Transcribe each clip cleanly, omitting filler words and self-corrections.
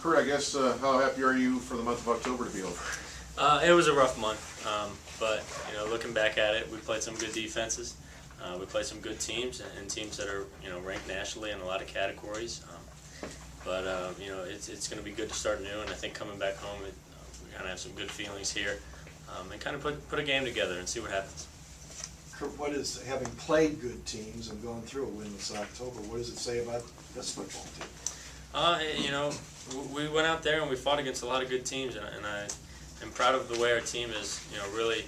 Kurt, I guess how happy are you for the month of October to be over? It was a rough month, but looking back at it, we played some good defenses. We played some good teams and teams that are ranked nationally in a lot of categories. But it's going to be good to start new, and I think coming back home, we kind of have some good feelings here, and kind of put a game together and see what happens. Kurt, what is, having played good teams and going through a win this October, what does it say about this football team? We went out there and we fought against a lot of good teams, and I am proud of the way our team has really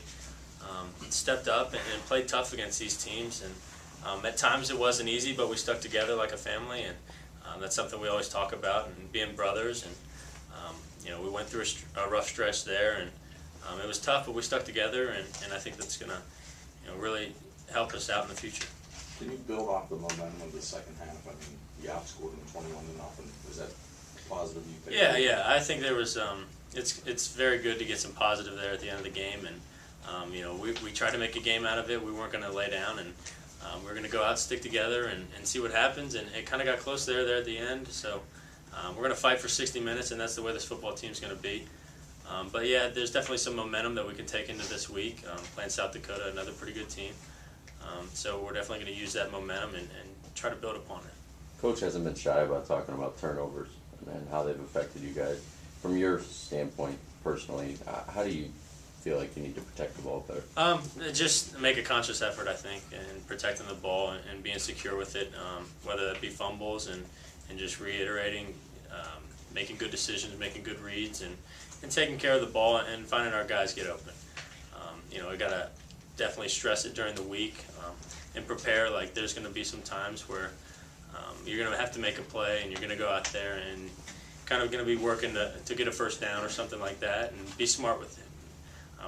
stepped up and played tough against these teams. And at times it wasn't easy, but we stuck together like a family, and that's something we always talk about, and being brothers. And we went through a rough stretch there, and it was tough, but we stuck together, and I think that's going to really help us out in the future. Can you build off the momentum of the second half? I mean, you outscored them 21-0. Was that positive? You think? Yeah. I think there was. It's very good to get some positive there at the end of the game, and we tried to make a game out of it. We weren't going to lay down, and we're going to go out, stick together, and see what happens. And it kind of got close there at the end. So we're going to fight for 60 minutes, and that's the way this football team's going to be. But yeah, there's definitely some momentum that we can take into this week. Playing South Dakota, another pretty good team. So we're definitely going to use that momentum and try to build upon it. Coach hasn't been shy about talking about turnovers and how they've affected you guys. From your standpoint, personally, how do you feel like you need to protect the ball better? Just make a conscious effort, I think, in protecting the ball and being secure with it, whether that be fumbles and just reiterating, making good decisions, making good reads, and taking care of the ball and finding our guys get open. We got to definitely stress it during the week and prepare. Like, there's going to be some times where you're going to have to make a play, and you're going to go out there and kind of going to be working to get a first down or something like that, and be smart with it.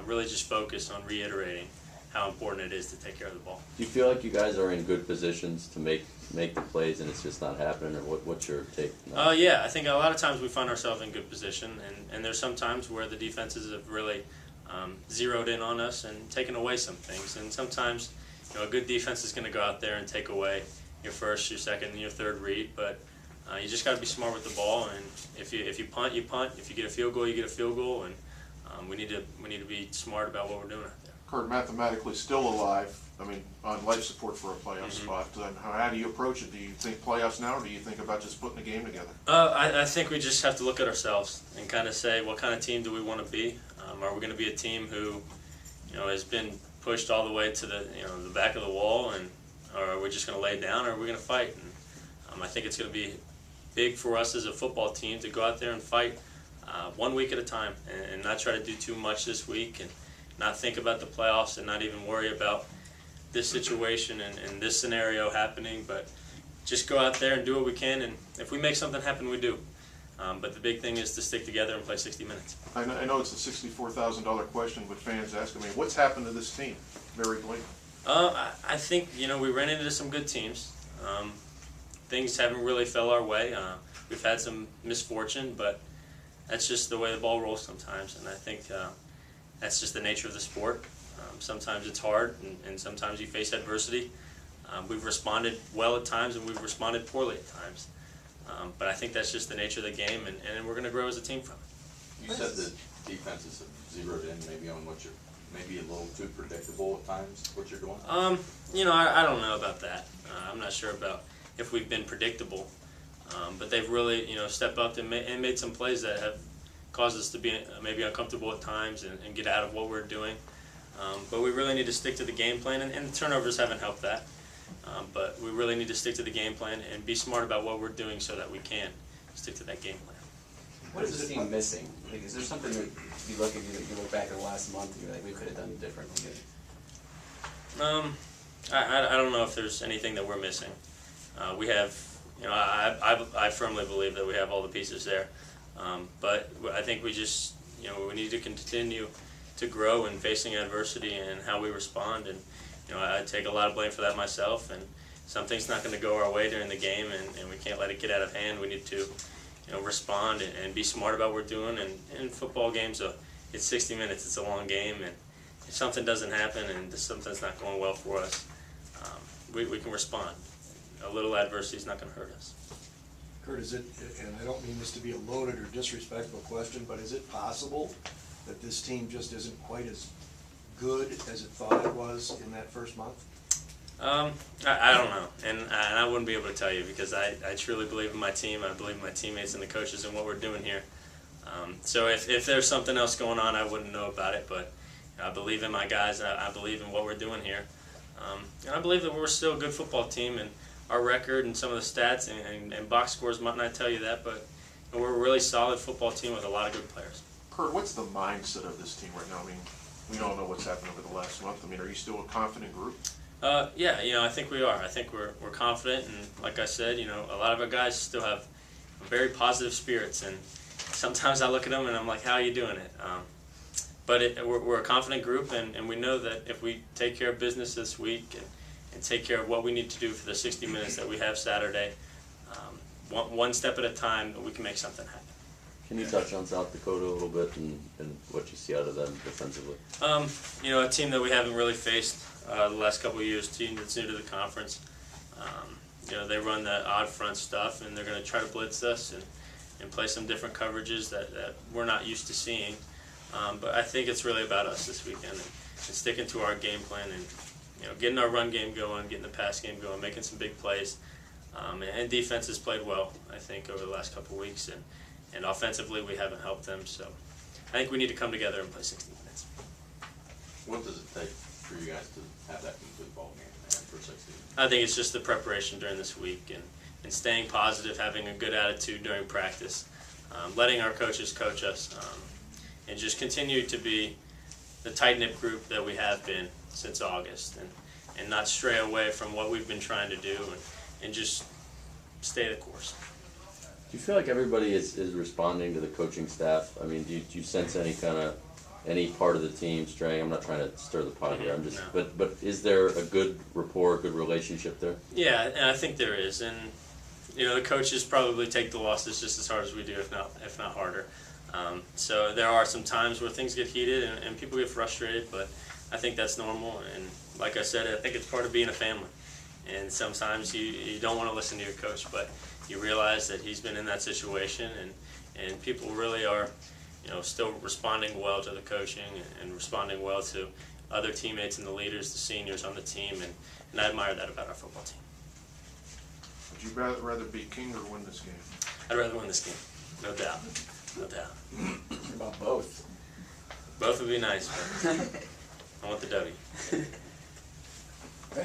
Really just focus on reiterating how important it is to take care of the ball. Do you feel like you guys are in good positions to make the plays and it's just not happening, or what's your take? Yeah, I think a lot of times we find ourselves in good position, and there's some times where the defenses have really zeroed in on us and taken away some things. And sometimes a good defense is going to go out there and take away your first, your second, and your third read, but you just got to be smart with the ball. And if you punt, you punt. If you get a field goal, you get a field goal. And we need to be smart about what we're doing out there. Kurt, mathematically still alive, I mean, on life support for a playoff spot. And how do you approach it? Do you think playoffs now, or do you think about just putting a game together? I think we just have to look at ourselves and kind of say, what kind of team do we want to be? Are we going to be a team who has been pushed all the way to the back of the wall, or are we just going to lay down, or are we going to fight? And I think it's going to be big for us as a football team to go out there and fight 1 week at a time, and not try to do too much this week, and not think about the playoffs, and not even worry about this situation and this scenario happening, but just go out there and do what we can, and if we make something happen, we do. But the big thing is to stick together and play 60 minutes. I know it's a $64,000 question, but fans ask, I mean, what's happened to this team, very blatantly? I think, we ran into some good teams. Things haven't really fell our way. We've had some misfortune, but that's just the way the ball rolls sometimes, and I think that's just the nature of the sport. Sometimes it's hard, and sometimes you face adversity. We've responded well at times, and we've responded poorly at times. But I think that's just the nature of the game, and we're going to grow as a team from it. You said that defenses have zeroed in maybe on what you're maybe a little too predictable at times, what you're doing? I don't know about that. I'm not sure about if we've been predictable. But they've really, stepped up and made some plays that have caused us to be maybe uncomfortable at times and get out of what we're doing. But we really need to stick to the game plan, and the turnovers haven't helped that. But we really need to stick to the game plan and be smart about what we're doing so that we can stick to that game plan. What is this team missing? Like, is there something that you look back at the last month and you're like, we could have done differently? I don't know if there's anything that we're missing. We have, I firmly believe that we have all the pieces there. But I think we just, we need to continue to grow in facing adversity and how we respond. And I take a lot of blame for that myself. And something's not going to go our way during the game, and we can't let it get out of hand. We need to, respond and be smart about what we're doing. And in football games, it's 60 minutes. It's a long game, and if something doesn't happen and something's not going well for us, we can respond. A little adversity is not going to hurt us. Kurt, is it, and I don't mean this to be a loaded or disrespectful question, but is it possible that this team just isn't quite as good as it thought it was in that first month? I don't know, and I wouldn't be able to tell you because I truly believe in my team. I believe in my teammates and the coaches and what we're doing here. So if there's something else going on, I wouldn't know about it, but I believe in my guys. I believe in what we're doing here. And I believe that we're still a good football team, and our record and some of the stats and box scores might not tell you that, but we're a really solid football team with a lot of good players. Kurt, what's the mindset of this team right now? I mean, we all know what's happened over the last month. I mean, are you still a confident group? Yeah, I think we are. I think we're confident, and like I said, a lot of our guys still have very positive spirits, and sometimes I look at them and I'm like, how are you doing it? But we're a confident group, and we know that if we take care of business this week and take care of what we need to do for the 60 minutes that we have Saturday, one step at a time, we can make something happen. Can you touch on South Dakota a little bit and what you see out of them defensively? A team that we haven't really faced the last couple of years, team that's new to the conference. They run that odd front stuff, and they're going to try to blitz us and play some different coverages that we're not used to seeing. But I think it's really about us this weekend and sticking to our game plan and getting our run game going, getting the pass game going, making some big plays. And defense has played well, I think, over the last couple of weeks, and offensively we haven't helped them. So I think we need to come together and play 60 minutes. What does it take for you guys to have that complete ball game for 60 minutes? I think it's just the preparation during this week and staying positive, having a good attitude during practice, letting our coaches coach us, and just continue to be the tight-knit group that we have been since August, and not stray away from what we've been trying to do, and just stay the course. Do you feel like everybody is responding to the coaching staff? I mean, do you sense any part of the team straying? I'm not trying to stir the pot here. I'm just, No. but is there a good rapport, a good relationship there? Yeah, and I think there is, and the coaches probably take the losses just as hard as we do, if not harder. So there are some times where things get heated and people get frustrated, but I think that's normal. And like I said, I think it's part of being a family. And sometimes you don't want to listen to your coach, but you realize that he's been in that situation, and people really are, still responding well to the coaching and responding well to other teammates and the leaders, the seniors on the team, and I admire that about our football team. Would you rather be king or win this game? I'd rather win this game, no doubt, no doubt. What about both? Both would be nice, but I want the W.